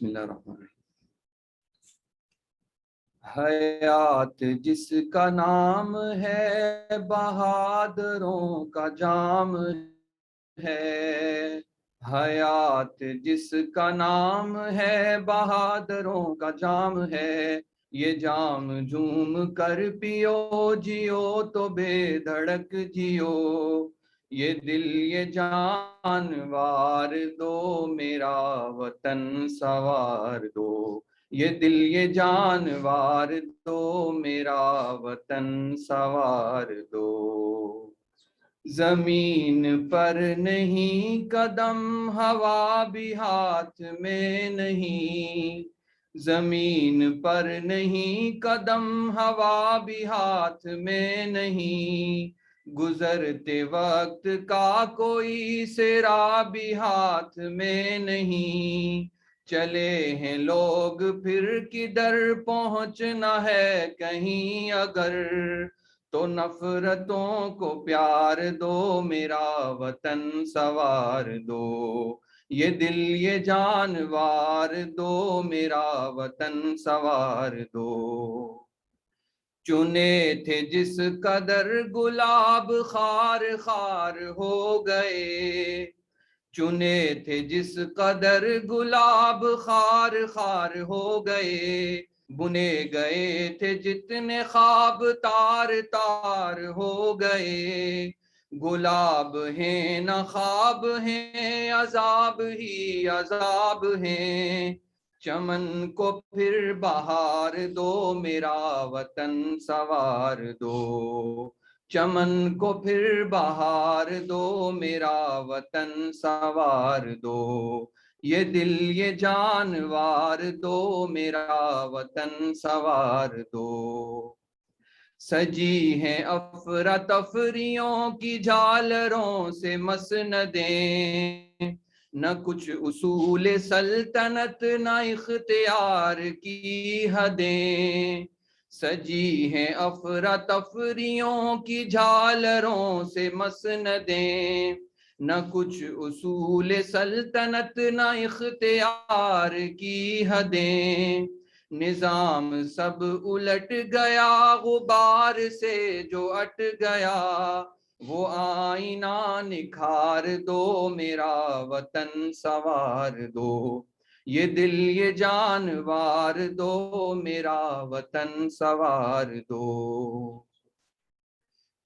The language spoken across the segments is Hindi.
बिस्मिल्लाहिर्रहमानिर्रहीम। हयात जिसका नाम है बहादुरों का जाम है। हयात जिसका नाम है बहादुरों का जाम है। ये जाम झूम कर पियो, जियो तो बेधड़क जियो। ये दिल ये जान वार दो, मेरा वतन सवार दो। ये दिल ये जान वार दो, मेरा वतन सवार दो। जमीन पर नहीं कदम, हवा भी हाथ में नहीं। जमीन पर नहीं कदम, हवा भी हाथ में नहीं। गुजरते वक्त का कोई सिरा भी हाथ में नहीं। चले हैं लोग फिर किधर, पहुंचना है कहीं अगर। तो नफरतों को प्यार दो, मेरा वतन सवार दो। ये दिल ये जान वार दो, मेरा वतन सवार दो। चुने थे जिस कदर गुलाब, खार खार हो गए। चुने थे जिस कदर गुलाब, खार खार हो गए। बुने गए थे जितने ख्वाब, तार तार हो गए। गुलाब हैं न ख्वाब हैं, अजाब ही अजाब हैं। चमन को फिर बहार दो, मेरा वतन सवार दो। चमन को फिर बहार दो, मेरा वतन सवार दो। ये दिल ये जान वार दो, मेरा वतन सवार दो। सजी हैं अफरा तफरियों की झालरों से मसनदें। न कुछ उसूल सल्तनत, न इख्तियार की हदें। सजी हैं अफरा तफरियों की झालरों से मसनदें। न कुछ उसूल सल्तनत, न इख्तियार की हदें। निजाम सब उलट गया, गुबार से जो अट गया। वो आईना निखार दो, मेरा वतन सवार दो। ये दिल ये जान वार दो, मेरा वतन सवार दो।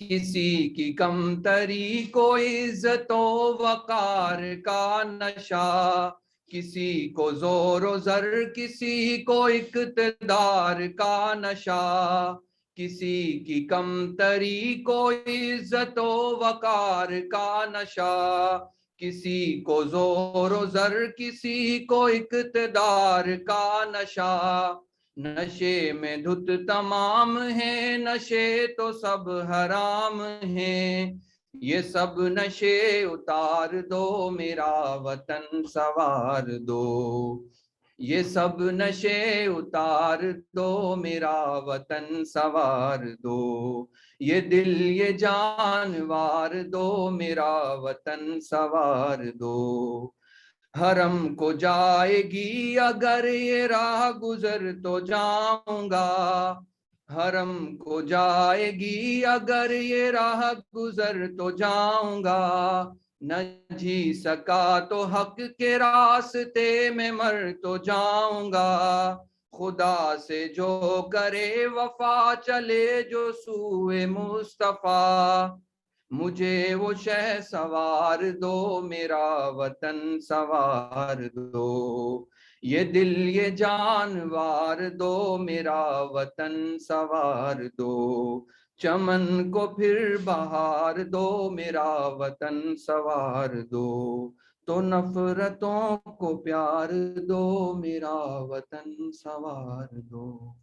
किसी की कमतरी को इज्जतो वकार का नशा। किसी को जोरो जर, किसी को इक्तदार का नशा। किसी की कमतरी को इज्जतो वकार का नशा। किसी को जोरो जर, किसी को इक्तदार का नशा। नशे में धुत तमाम है, नशे तो सब हराम है। ये सब नशे उतार दो, मेरा वतन सवार दो। ये सब नशे उतार दो, मेरा वतन सवार दो। ये दिल ये जान वार दो, मेरा वतन सवार दो। हरम को जाएगी अगर ये राह गुजर तो जाऊंगा। हरम को जाएगी अगर ये राह गुजर तो जाऊंगा। न जी सका तो हक के रास्ते में मर तो जाऊंगा। खुदा से जो करे वफा, चले जो सूए मुस्तफा। मुझे वो शह सवार दो, मेरा वतन सवार दो। ये दिल ये जान वार दो, मेरा वतन सवार दो। चमन को फिर बहार दो, मेरा वतन सवार दो। तो नफरतों को प्यार दो, मेरा वतन सवार दो।